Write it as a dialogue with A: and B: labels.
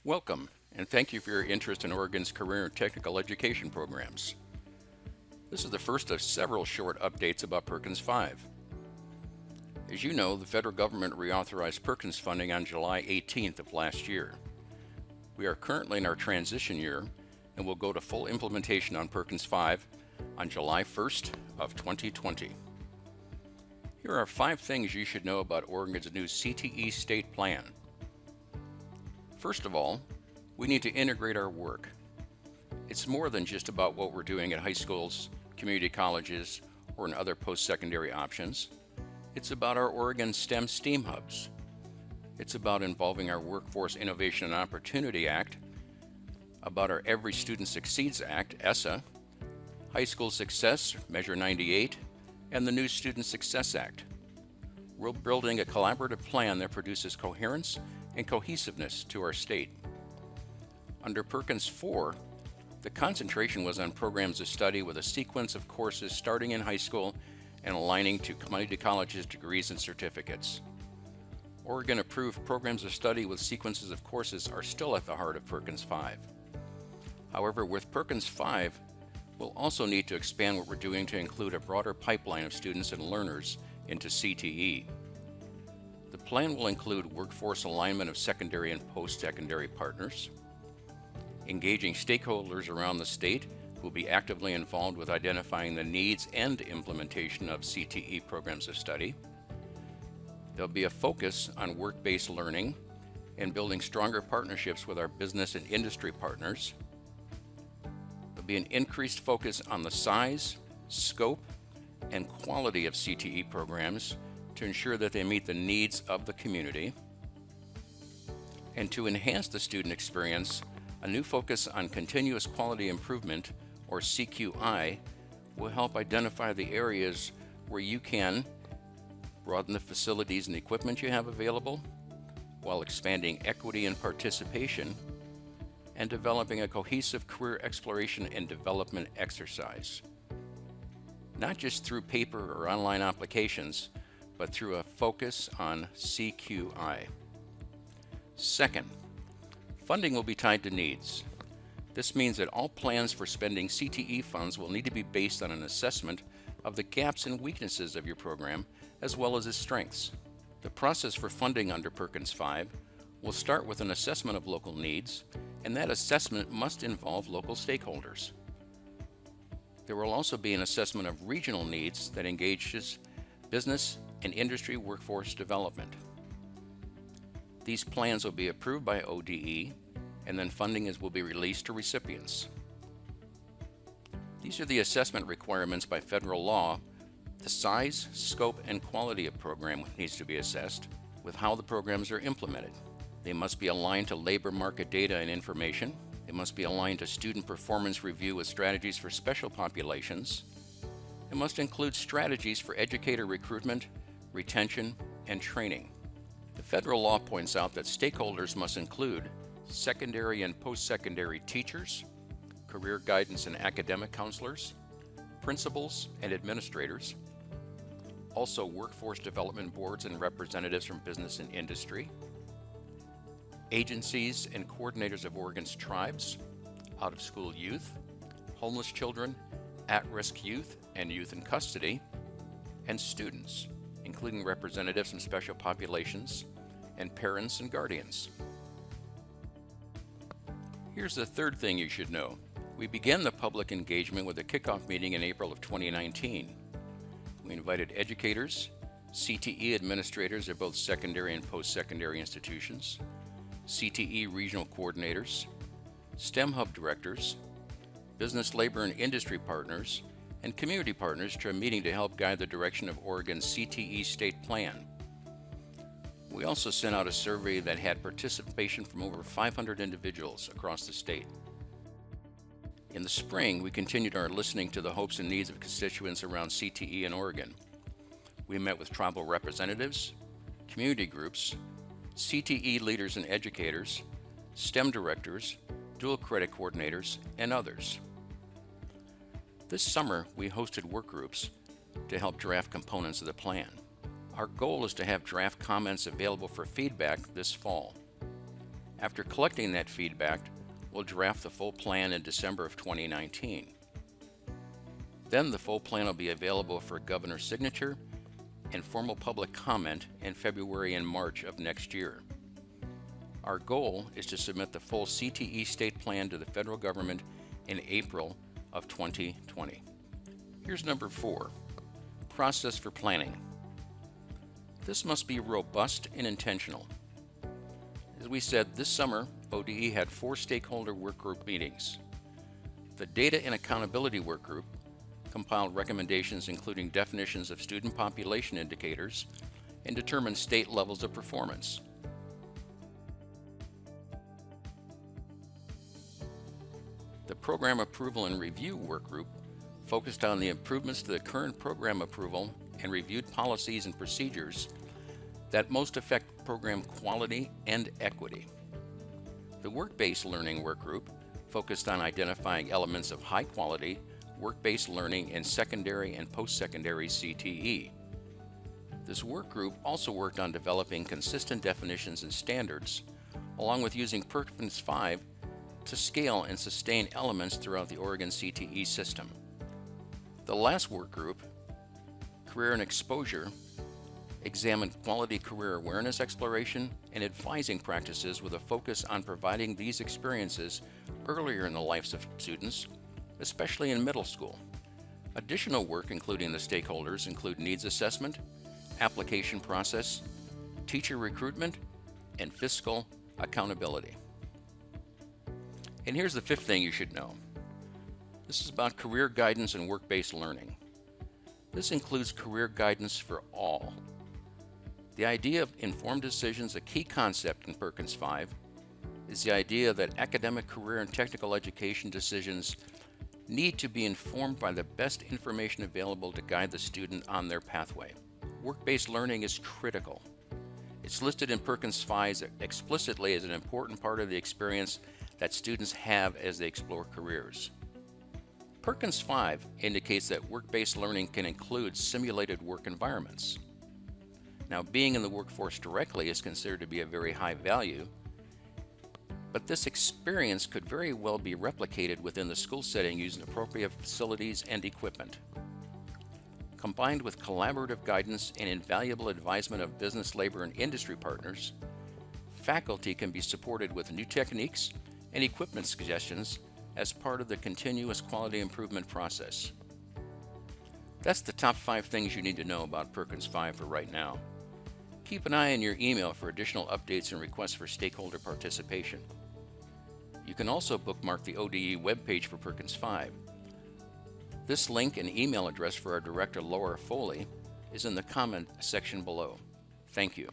A: Welcome, and thank you for your interest in Oregon's career and technical education programs. This is the first of several short updates about Perkins 5. As you know, the federal government reauthorized Perkins funding on July 18th of last year. We are currently in our transition year and will go to full implementation on Perkins 5 on July 1st of 2020. Here are 5 things you should know about Oregon's new CTE state plan. First of all, we need to integrate our work. It's more than just about what we're doing at high schools, community colleges, or in other post-secondary options. It's about our Oregon STEM hubs. It's about involving our Workforce Innovation and Opportunity Act, about our Every Student Succeeds Act, ESSA, High School Success, Measure 98, and the new Student Success Act. We're building a collaborative plan that produces coherence and cohesiveness to our state. Under Perkins 4, the concentration was on programs of study with a sequence of courses starting in high school and aligning to community colleges' degrees and certificates. Oregon-approved programs of study with sequences of courses are still at the heart of Perkins 5. However, with Perkins 5, we'll also need to expand what we're doing to include a broader pipeline of students and learners into CTE. The plan will include workforce alignment of secondary and post-secondary partners, engaging stakeholders around the state who will be actively involved with identifying the needs and implementation of CTE programs of study. There'll be a focus on work-based learning and building stronger partnerships with our business and industry partners. There'll be an increased focus on the size, scope, and quality of CTE programs to ensure that they meet the needs of the community. And to enhance the student experience, a new focus on continuous quality improvement, or CQI, will help identify the areas where you can broaden the facilities and equipment you have available, while expanding equity and participation, and developing a cohesive career exploration and development exercise. Not just through paper or online applications, but through a focus on CQI. Second, funding will be tied to needs. This means that all plans for spending CTE funds will need to be based on an assessment of the gaps and weaknesses of your program, as well as its strengths. The process for funding under Perkins 5 will start with an assessment of local needs, and that assessment must involve local stakeholders. There will also be an assessment of regional needs that engages business and industry workforce development. These plans will be approved by ODE, and then funding will be released to recipients. These are the assessment requirements by federal law. The size, scope, and quality of program needs to be assessed with how the programs are implemented. They must be aligned to labor market data and information. They must be aligned to student performance review with strategies for special populations. It must include strategies for educator recruitment, retention, and training. The federal law points out that stakeholders must include secondary and post-secondary teachers, career guidance and academic counselors, principals and administrators, also workforce development boards and representatives from business and industry, agencies and coordinators of Oregon's tribes, out-of-school youth, homeless children, at-risk youth and youth in custody, and students, including representatives from special populations and parents and guardians. Here's the third thing you should know. We began the public engagement with a kickoff meeting in April of 2019. We invited educators, CTE administrators at both secondary and post-secondary institutions, CTE regional coordinators, STEM hub directors, business, labor, and industry partners, and community partners to a meeting to help guide the direction of Oregon's CTE state plan. We also sent out a survey that had participation from over 500 individuals across the state. In the spring, we continued our listening to the hopes and needs of constituents around CTE in Oregon. We met with tribal representatives, community groups, CTE leaders and educators, STEM directors, dual credit coordinators, and others. This summer, we hosted work groups to help draft components of the plan. Our goal is to have draft comments available for feedback this fall. After collecting that feedback, we'll draft the full plan in December of 2019. Then the full plan will be available for governor's signature and formal public comment in February and March of next year. Our goal is to submit the full CTE state plan to the federal government in April of 2020. Here's number 4, process for planning. This must be robust and intentional. As we said, this summer, ODE had 4 stakeholder workgroup meetings. The Data and Accountability Workgroup compiled recommendations including definitions of student population indicators and determined state levels of performance. The Program Approval and Review Workgroup focused on the improvements to the current program approval and reviewed policies and procedures that most affect program quality and equity. The Work-Based Learning Workgroup focused on identifying elements of high-quality, work-based learning in secondary and post-secondary CTE. This workgroup also worked on developing consistent definitions and standards, along with using Perkins 5 to scale and sustain elements throughout the Oregon CTE system. The last workgroup, Career and Exposure, examined quality career awareness exploration and advising practices with a focus on providing these experiences earlier in the lives of students, especially in middle school. Additional work including the stakeholders include needs assessment, application process, teacher recruitment, and fiscal accountability. And here's the 5th thing you should know. This is about career guidance and work-based learning. This includes career guidance for all. The idea of informed decisions, a key concept in Perkins 5, is the idea that academic, career, and technical education decisions need to be informed by the best information available to guide the student on their pathway. Work-based learning is critical. It's listed in Perkins 5 explicitly as an important part of the experience that students have as they explore careers. Perkins 5 indicates that work-based learning can include simulated work environments. Now, being in the workforce directly is considered to be a very high value, but this experience could very well be replicated within the school setting using appropriate facilities and equipment. Combined with collaborative guidance and invaluable advisement of business, labor, and industry partners, faculty can be supported with new techniques and equipment suggestions as part of the continuous quality improvement process. That's the top 5 things you need to know about Perkins 5 for right now. Keep an eye on your email for additional updates and requests for stakeholder participation. You can also bookmark the ODE webpage for Perkins 5. This link and email address for our director, Laura Foley, is in the comment section below. Thank you.